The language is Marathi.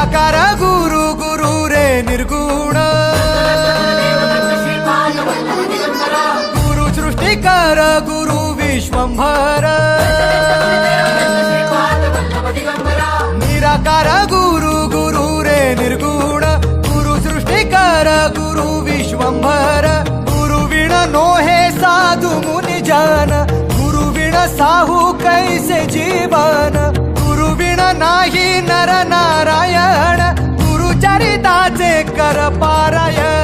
निराकार गुरु गुरु रे निर्गुण गुरु सृष्टिकर गुरु विश्वंभर निराकार गुरु गुरु रे निर्गुण गुरु सृष्टिकर गुरु विश्वंभर गुरु विण नोहे साधु मुनि जन गुरु विण साहू कैसे जीवन गुरु विण नाही नर नारायण गुरु चरिताचे कर पारायण